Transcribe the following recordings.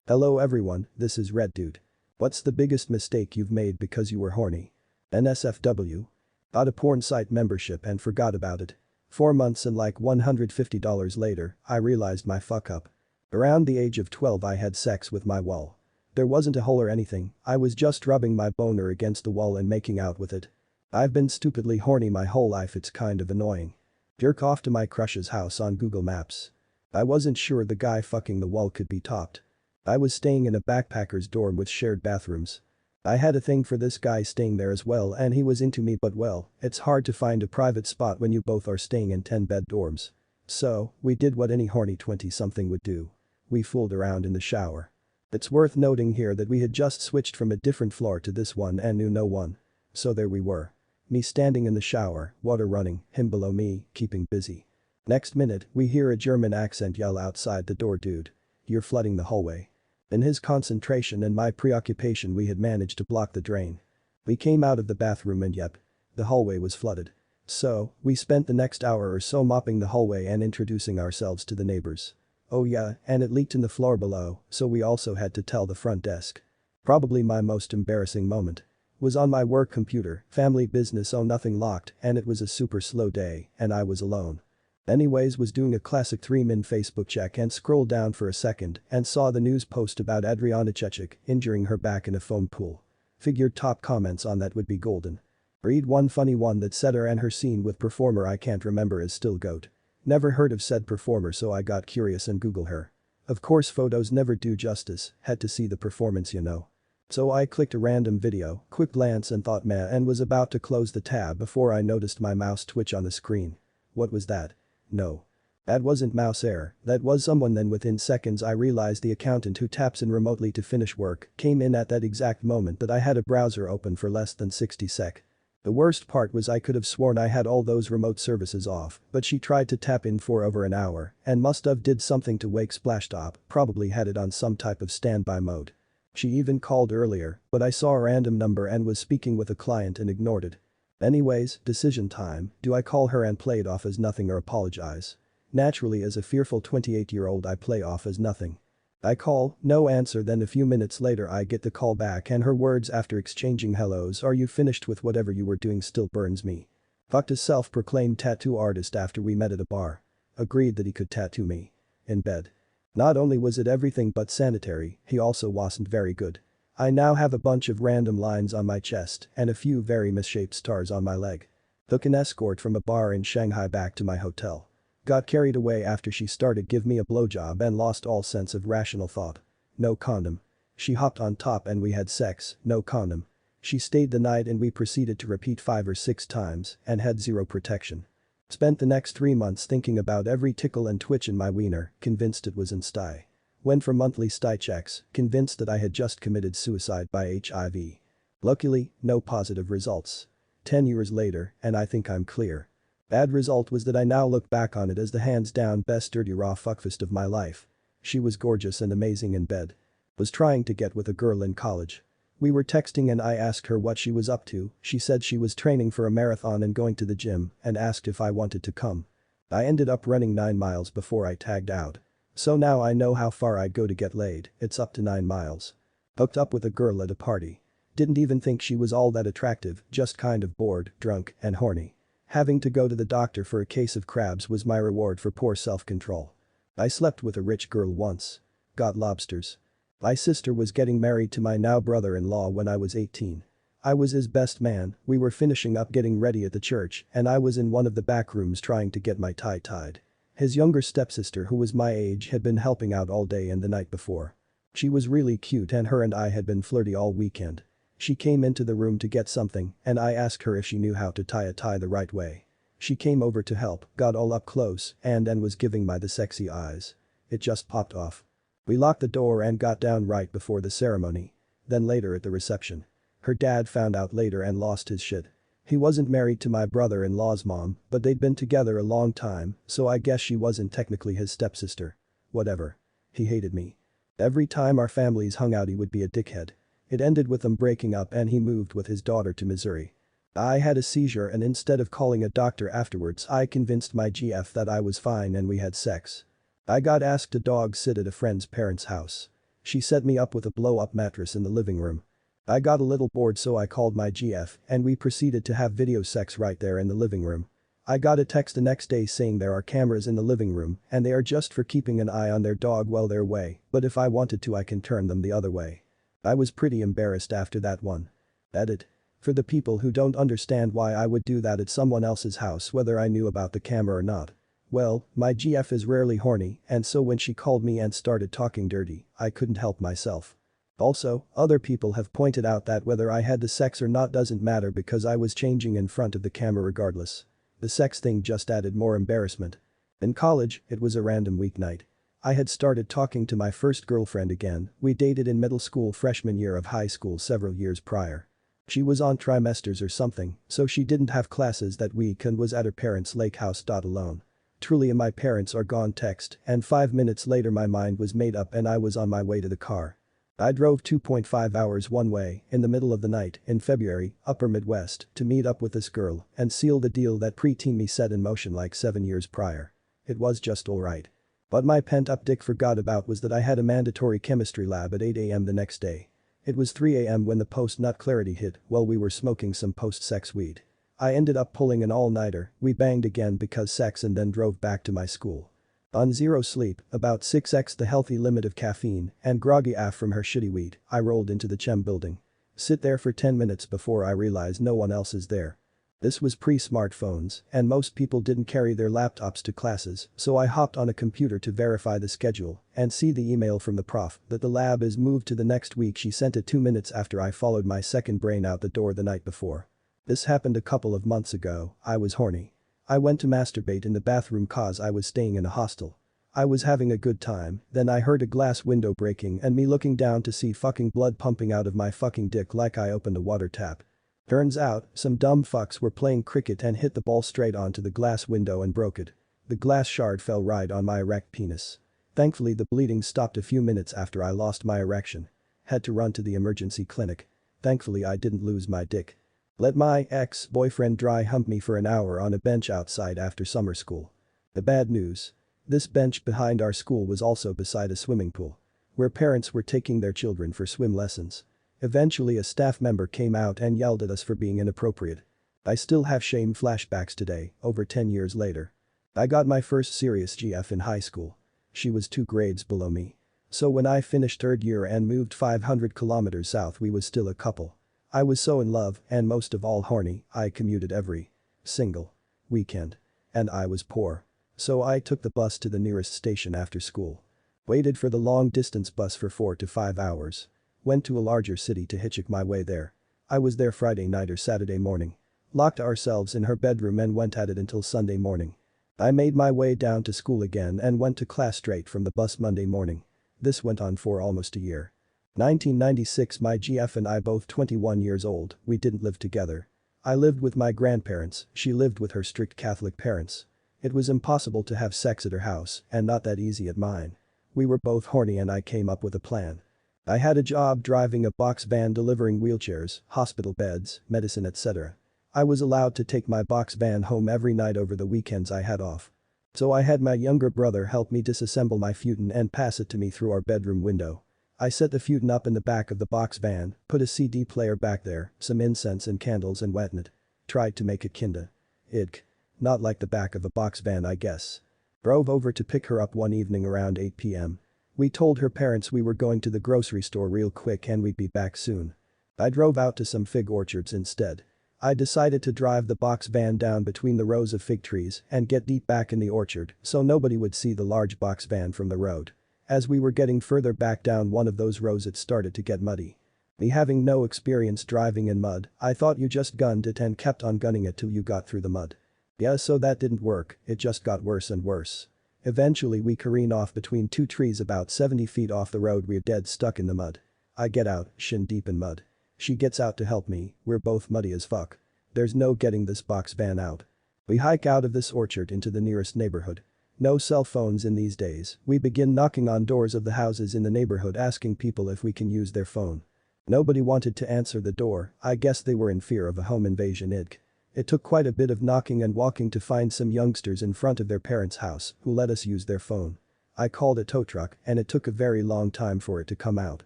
Hello everyone, this is Red Dude. What's the biggest mistake you've made because you were horny? NSFW. Bought a porn site membership and forgot about it. 4 months and like $150 later, I realized my fuck up. Around the age of 12 I had sex with my wall. There wasn't a hole or anything, I was just rubbing my boner against the wall and making out with it. I've been stupidly horny my whole life, it's kind of annoying. Jerk off to my crush's house on Google Maps. I wasn't sure the guy fucking the wall could be topped. I was staying in a backpacker's dorm with shared bathrooms. I had a thing for this guy staying there as well and he was into me, but well, it's hard to find a private spot when you both are staying in 10-bed dorms. So, we did what any horny 20-something would do. We fooled around in the shower. It's worth noting here that we had just switched from a different floor to this one and knew no one. So there we were. Me standing in the shower, water running, him below me, keeping busy. Next minute, we hear a German accent yell outside the door, "Dude. You're flooding the hallway." In his concentration and my preoccupation we had managed to block the drain. We came out of the bathroom and yep. The hallway was flooded. So, we spent the next hour or so mopping the hallway and introducing ourselves to the neighbors. Oh yeah, and it leaked in the floor below, so we also had to tell the front desk. Probably my most embarrassing moment. Was on my work computer, family business, oh nothing locked, and it was a super slow day, and I was alone. Anyways, was doing a classic 3-min Facebook check and scrolled down for a second and saw the news post about Adriana Chechik injuring her back in a foam pool. Figured top comments on that would be golden. Read one funny one that said her and her scene with performer I can't remember is still goat. Never heard of said performer, so I got curious and Google her. Of course photos never do justice, had to see the performance, you know. So I clicked a random video, quick glance and thought meh, and was about to close the tab before I noticed my mouse twitch on the screen. What was that? No. That wasn't mouse error, that was someone. Then within seconds I realized the accountant who taps in remotely to finish work came in at that exact moment that I had a browser open for less than 60 sec. The worst part was I could have sworn I had all those remote services off, but she tried to tap in for over an hour and must have did something to wake Splashtop, probably had it on some type of standby mode. She even called earlier, but I saw a random number and was speaking with a client and ignored it. Anyways, decision time, do I call her and play it off as nothing or apologize? Naturally, as a fearful 28-year-old I play off as nothing. I call, no answer, then a few minutes later I get the call back and her words after exchanging hellos, "Are you finished with whatever you were doing?" still burns me. Fucked a self-proclaimed tattoo artist after we met at a bar. Agreed that he could tattoo me. In bed. Not only was it everything but sanitary, he also wasn't very good. I now have a bunch of random lines on my chest and a few very misshaped stars on my leg. Took an escort from a bar in Shanghai back to my hotel. Got carried away after she started give me a blowjob and lost all sense of rational thought. No condom. She hopped on top and we had sex, no condom. She stayed the night and we proceeded to repeat 5 or 6 times and had zero protection. Spent the next 3 months thinking about every tickle and twitch in my wiener, convinced it was in sty. Went for monthly sty checks, convinced that I had just committed suicide by HIV. Luckily, no positive results. 10 years later, and I think I'm clear. Bad result was that I now look back on it as the hands down best dirty raw fuckfest of my life. She was gorgeous and amazing in bed. Was trying to get with a girl in college. We were texting and I asked her what she was up to. She said she was training for a marathon and going to the gym and asked if I wanted to come. I ended up running 9 miles before I tagged out. So now I know how far I'd go to get laid, it's up to 9 miles. Hooked up with a girl at a party. Didn't even think she was all that attractive, just kind of bored, drunk, and horny. Having to go to the doctor for a case of crabs was my reward for poor self-control. I slept with a rich girl once. Got lobsters. My sister was getting married to my now brother-in-law when I was 18. I was his best man, we were finishing up getting ready at the church and I was in one of the back rooms trying to get my tie tied. His younger stepsister who was my age had been helping out all day and the night before. She was really cute and her and I had been flirty all weekend. She came into the room to get something and I asked her if she knew how to tie a tie the right way. She came over to help, got all up close and was giving me the sexy eyes. It just popped off. We locked the door and got down right before the ceremony. Then later at the reception. Her dad found out later and lost his shit. He wasn't married to my brother-in-law's mom, but they'd been together a long time, so I guess she wasn't technically his stepsister. Whatever. He hated me. Every time our families hung out he would be a dickhead. It ended with them breaking up and he moved with his daughter to Missouri. I had a seizure and instead of calling a doctor afterwards I convinced my GF that I was fine and we had sex. I got asked to dog sit at a friend's parents' house. She set me up with a blow-up mattress in the living room. I got a little bored so I called my GF and we proceeded to have video sex right there in the living room. I got a text the next day saying there are cameras in the living room and they are just for keeping an eye on their dog while they're away, but if I wanted to I can turn them the other way. I was pretty embarrassed after that one. Edit. For the people who don't understand why I would do that at someone else's house whether I knew about the camera or not. Well, my GF is rarely horny and so when she called me and started talking dirty, I couldn't help myself. Also, other people have pointed out that whether I had the sex or not doesn't matter because I was changing in front of the camera regardless. The sex thing just added more embarrassment. In college, it was a random weeknight. I had started talking to my first girlfriend again, we dated in middle school freshman year of high school several years prior. She was on trimesters or something, so she didn't have classes that week and was at her parents' lake house. Alone. Truly my parents are gone text and 5 minutes later my mind was made up and I was on my way to the car. I drove 2.5 hours one way in the middle of the night in February, upper Midwest, to meet up with this girl and seal the deal that preteen me set in motion like 7 years prior. It was just alright. But my pent-up dick forgot about was that I had a mandatory chemistry lab at 8 a.m. the next day. It was 3 a.m. when the post-nut clarity hit while we were smoking some post-sex weed. I ended up pulling an all-nighter, we banged again because sex and then drove back to my school. On zero sleep, about 6x the healthy limit of caffeine, and groggy AF from her shitty weed, I rolled into the Chem building. Sit there for 10 minutes before I realize no one else is there. This was pre-smartphones, and most people didn't carry their laptops to classes, so I hopped on a computer to verify the schedule and see the email from the prof that the lab is moved to the next week. She sent it 2 minutes after I followed my second brain out the door the night before. This happened a couple of months ago, I was horny. I went to masturbate in the bathroom cause I was staying in a hostel. I was having a good time, then I heard a glass window breaking and me looking down to see fucking blood pumping out of my fucking dick like I opened a water tap. Turns out, some dumb fucks were playing cricket and hit the ball straight onto the glass window and broke it. The glass shard fell right on my erect penis. Thankfully the bleeding stopped a few minutes after I lost my erection. Had to run to the emergency clinic. Thankfully I didn't lose my dick. Let my ex-boyfriend dry hump me for an hour on a bench outside after summer school. The bad news. This bench behind our school was also beside a swimming pool. Where parents were taking their children for swim lessons. Eventually a staff member came out and yelled at us for being inappropriate. I still have shame flashbacks today, over 10 years later. I got my first serious GF in high school. She was 2 grades below me. So when I finished 3rd year and moved 500 kilometers south we was still a couple. I was so in love and most of all horny, I commuted every single weekend. And I was poor. So I took the bus to the nearest station after school. Waited for the long distance bus for 4 to 5 hours. Went to a larger city to hitchhike my way there. I was there Friday night or Saturday morning. Locked ourselves in her bedroom and went at it until Sunday morning. I made my way down to school again and went to class straight from the bus Monday morning. This went on for almost a year. 1996 my GF and I both 21 years old, we didn't live together. I lived with my grandparents, she lived with her strict Catholic parents. It was impossible to have sex at her house and not that easy at mine. We were both horny and I came up with a plan. I had a job driving a box van delivering wheelchairs, hospital beds, medicine etc. I was allowed to take my box van home every night over the weekends I had off. So I had my younger brother help me disassemble my futon and pass it to me through our bedroom window. I set the futon up in the back of the box van, put a CD player back there, some incense and candles and wet in it. Tried to make it kinda. Idk. Not like the back of a box van I guess. Drove over to pick her up one evening around 8 p.m. We told her parents we were going to the grocery store real quick and we'd be back soon. I drove out to some fig orchards instead. I decided to drive the box van down between the rows of fig trees and get deep back in the orchard so nobody would see the large box van from the road. As we were getting further back down one of those rows it started to get muddy. Me having no experience driving in mud, I thought you just gunned it and kept on gunning it till you got through the mud. Yeah, so that didn't work, it just got worse and worse. Eventually we careen off between 2 trees about 70 feet off the road. We're dead stuck in the mud. I get out, shin deep in mud. She gets out to help me, we're both muddy as fuck. There's no getting this box van out. We hike out of this orchard into the nearest neighborhood. No cell phones in these days, we begin knocking on doors of the houses in the neighborhood asking people if we can use their phone. Nobody wanted to answer the door, I guess they were in fear of a home invasion. It took quite a bit of knocking and walking to find some youngsters in front of their parents' house who let us use their phone. I called a tow truck and it took a very long time for it to come out.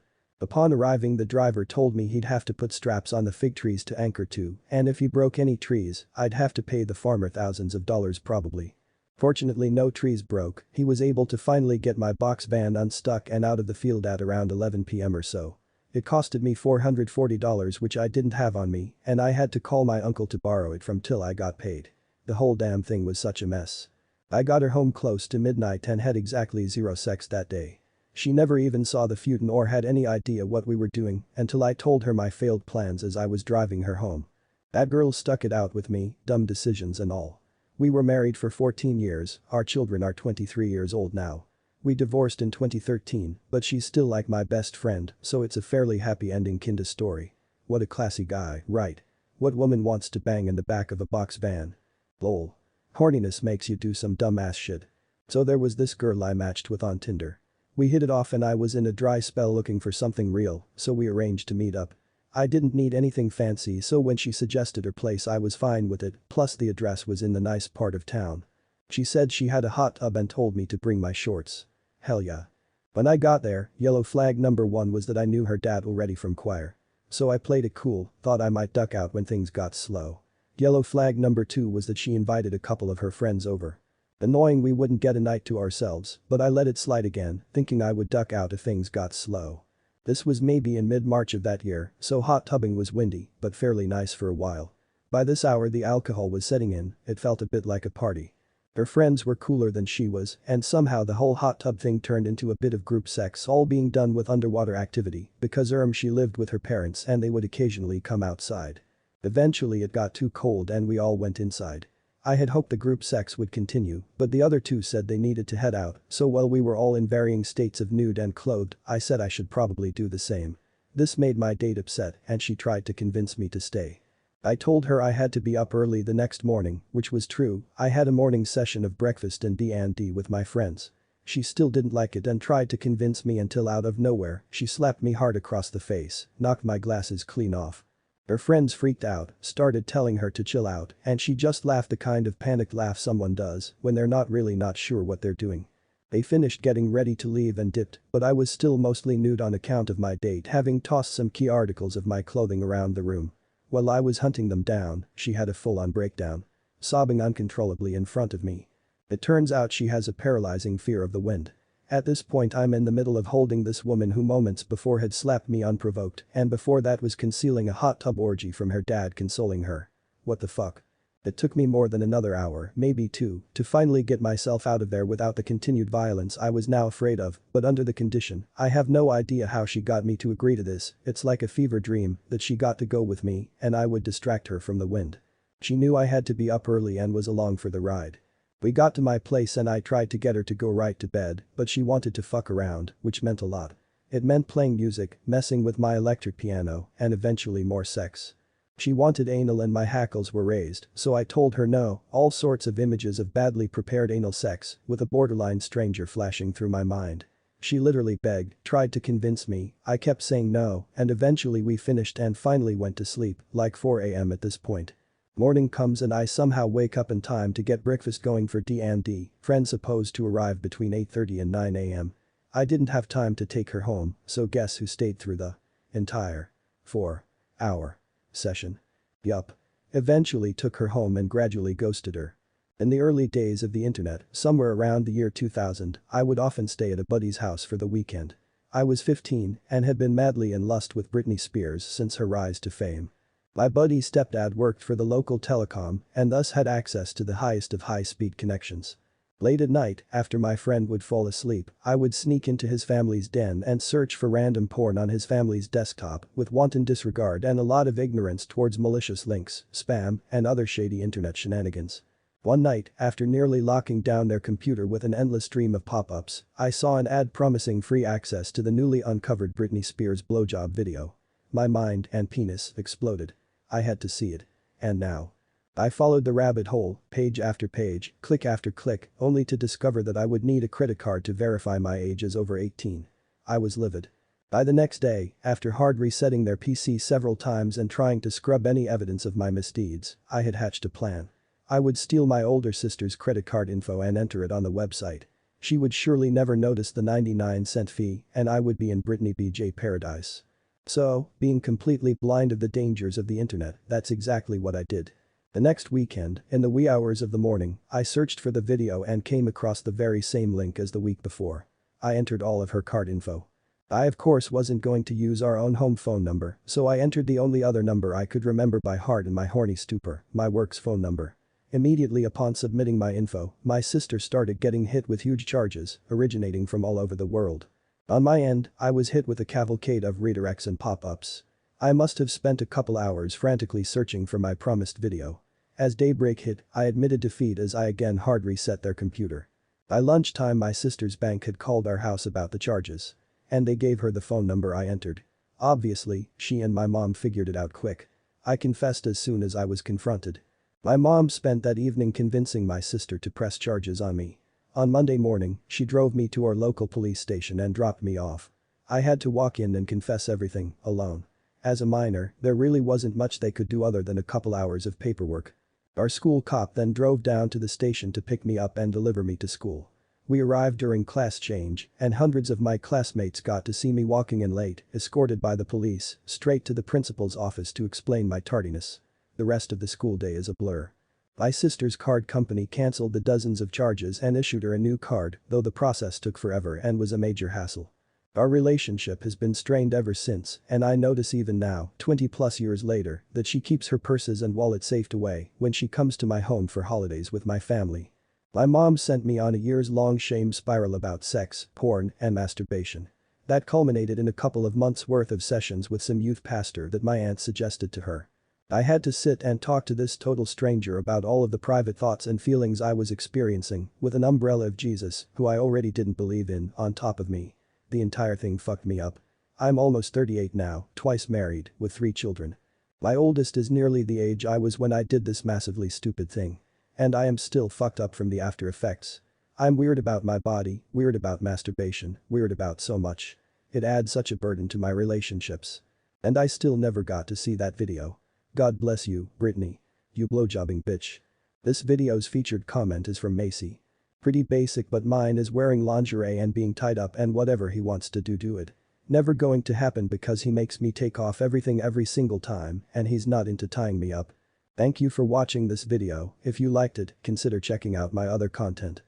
Upon arriving, the driver told me he'd have to put straps on the fig trees to anchor to, and if he broke any trees, I'd have to pay the farmer thousands of dollars probably. Fortunately no trees broke, he was able to finally get my box van unstuck and out of the field at around 11 p.m. or so. It costed me $440 which I didn't have on me, and I had to call my uncle to borrow it from till I got paid. The whole damn thing was such a mess. I got her home close to midnight and had exactly 0 sex that day. She never even saw the feud or had any idea what we were doing until I told her my failed plans as I was driving her home. That girl stuck it out with me, dumb decisions and all. We were married for 14 years, our children are 23 years old now. We divorced in 2013, but she's still like my best friend, so it's a fairly happy ending kinda story. What a classy guy, right? What woman wants to bang in the back of a box van? Lol. Horniness makes you do some dumb ass shit. So there was this girl I matched with on Tinder. We hit it off and I was in a dry spell looking for something real, so we arranged to meet up. I didn't need anything fancy, so when she suggested her place I was fine with it, plus the address was in the nice part of town. She said she had a hot tub and told me to bring my shorts. Hell yeah. When I got there, yellow flag number 1 was that I knew her dad already from choir. So I played it cool, thought I might duck out when things got slow. Yellow flag number 2 was that she invited a couple of her friends over. Annoying we wouldn't get a night to ourselves, but I let it slide again, thinking I would duck out if things got slow. This was maybe in mid-March of that year, so hot tubbing was windy, but fairly nice for a while. By this hour the alcohol was setting in, it felt a bit like a party. Her friends were cooler than she was, and somehow the whole hot tub thing turned into a bit of group sex, all being done with underwater activity, because she lived with her parents and they would occasionally come outside. Eventually it got too cold and we all went inside. I had hoped the group sex would continue, but the other two said they needed to head out, so while we were all in varying states of nude and clothed, I said I should probably do the same. This made my date upset and she tried to convince me to stay. I told her I had to be up early the next morning, which was true. I had a morning session of breakfast and D&D with my friends. She still didn't like it and tried to convince me until out of nowhere, she slapped me hard across the face, knocked my glasses clean off. Her friends freaked out, started telling her to chill out, and she just laughed the kind of panicked laugh someone does when they're not sure what they're doing. They finished getting ready to leave and dipped, but I was still mostly nude on account of my date having tossed some key articles of my clothing around the room. While I was hunting them down, she had a full-on breakdown. Sobbing uncontrollably in front of me. It turns out she has a paralyzing fear of the wind. At this point I'm in the middle of holding this woman who moments before had slapped me unprovoked and before that was concealing a hot tub orgy from her dad consoling her. What the fuck? It took me more than another hour, maybe 2, to finally get myself out of there without the continued violence I was now afraid of, but under the condition, I have no idea how she got me to agree to this, it's like a fever dream that she got to go with me and I would distract her from the wind. She knew I had to be up early and was along for the ride. We got to my place and I tried to get her to go right to bed, but she wanted to fuck around, which meant a lot. It meant playing music, messing with my electric piano, and eventually more sex. She wanted anal and my hackles were raised, so I told her no, all sorts of images of badly prepared anal sex, with a borderline stranger flashing through my mind. She literally begged, tried to convince me, I kept saying no, and eventually we finished and finally went to sleep, like 4 a.m. at this point. Morning comes and I somehow wake up in time to get breakfast going for D&D, friends supposed to arrive between 8:30 and 9 a.m. I didn't have time to take her home, so guess who stayed through the entire 4-hour session? Yup. Eventually took her home and gradually ghosted her. In the early days of the internet, somewhere around the year 2000, I would often stay at a buddy's house for the weekend. I was 15 and had been madly in lust with Britney Spears since her rise to fame. My buddy's stepdad worked for the local telecom and thus had access to the highest of high-speed connections. Late at night, after my friend would fall asleep, I would sneak into his family's den and search for random porn on his family's desktop with wanton disregard and a lot of ignorance towards malicious links, spam, and other shady internet shenanigans. One night, after nearly locking down their computer with an endless stream of pop-ups, I saw an ad promising free access to the newly uncovered Britney Spears blowjob video. My mind and penis exploded. I had to see it. And now. I followed the rabbit hole, page after page, click after click, only to discover that I would need a credit card to verify my age as over 18. I was livid. By the next day, after hard resetting their PC several times and trying to scrub any evidence of my misdeeds, I had hatched a plan. I would steal my older sister's credit card info and enter it on the website. She would surely never notice the 99-cent fee and I would be in Britney BJ paradise. So, being completely blind of the dangers of the internet, that's exactly what I did. The next weekend, in the wee hours of the morning, I searched for the video and came across the very same link as the week before. I entered all of her card info. I of course wasn't going to use our own home phone number, so I entered the only other number I could remember by heart in my horny stupor, my work's phone number. Immediately upon submitting my info, my sister started getting hit with huge charges, originating from all over the world. On my end, I was hit with a cavalcade of redirects and pop-ups. I must have spent a couple hours frantically searching for my promised video. As daybreak hit, I admitted defeat as I again hard reset their computer. By lunchtime my sister's bank had called our house about the charges. And they gave her the phone number I entered. Obviously, she and my mom figured it out quick. I confessed as soon as I was confronted. My mom spent that evening convincing my sister to press charges on me. On Monday morning, she drove me to our local police station and dropped me off. I had to walk in and confess everything, alone. As a minor, there really wasn't much they could do other than a couple hours of paperwork. Our school cop then drove down to the station to pick me up and deliver me to school. We arrived during class change, and hundreds of my classmates got to see me walking in late, escorted by the police, straight to the principal's office to explain my tardiness. The rest of the school day is a blur. My sister's card company cancelled the dozens of charges and issued her a new card, though the process took forever and was a major hassle. Our relationship has been strained ever since, and I notice even now, 20+ years later, that she keeps her purses and wallet safed away when she comes to my home for holidays with my family. My mom sent me on a years-long shame spiral about sex, porn, and masturbation. That culminated in a couple of months' worth of sessions with some youth pastor that my aunt suggested to her. I had to sit and talk to this total stranger about all of the private thoughts and feelings I was experiencing, with an umbrella of Jesus, who I already didn't believe in, on top of me. The entire thing fucked me up. I'm almost 38 now, twice married, with 3 children. My oldest is nearly the age I was when I did this massively stupid thing. And I am still fucked up from the after effects. I'm weird about my body, weird about masturbation, weird about so much. It adds such a burden to my relationships. And I still never got to see that video. God bless you, Britney. You blowjobbing bitch. This video's featured comment is from Macy. Pretty basic, but mine is wearing lingerie and being tied up and whatever he wants to do it. Never going to happen because he makes me take off everything every single time and he's not into tying me up. Thank you for watching this video. If you liked it, consider checking out my other content.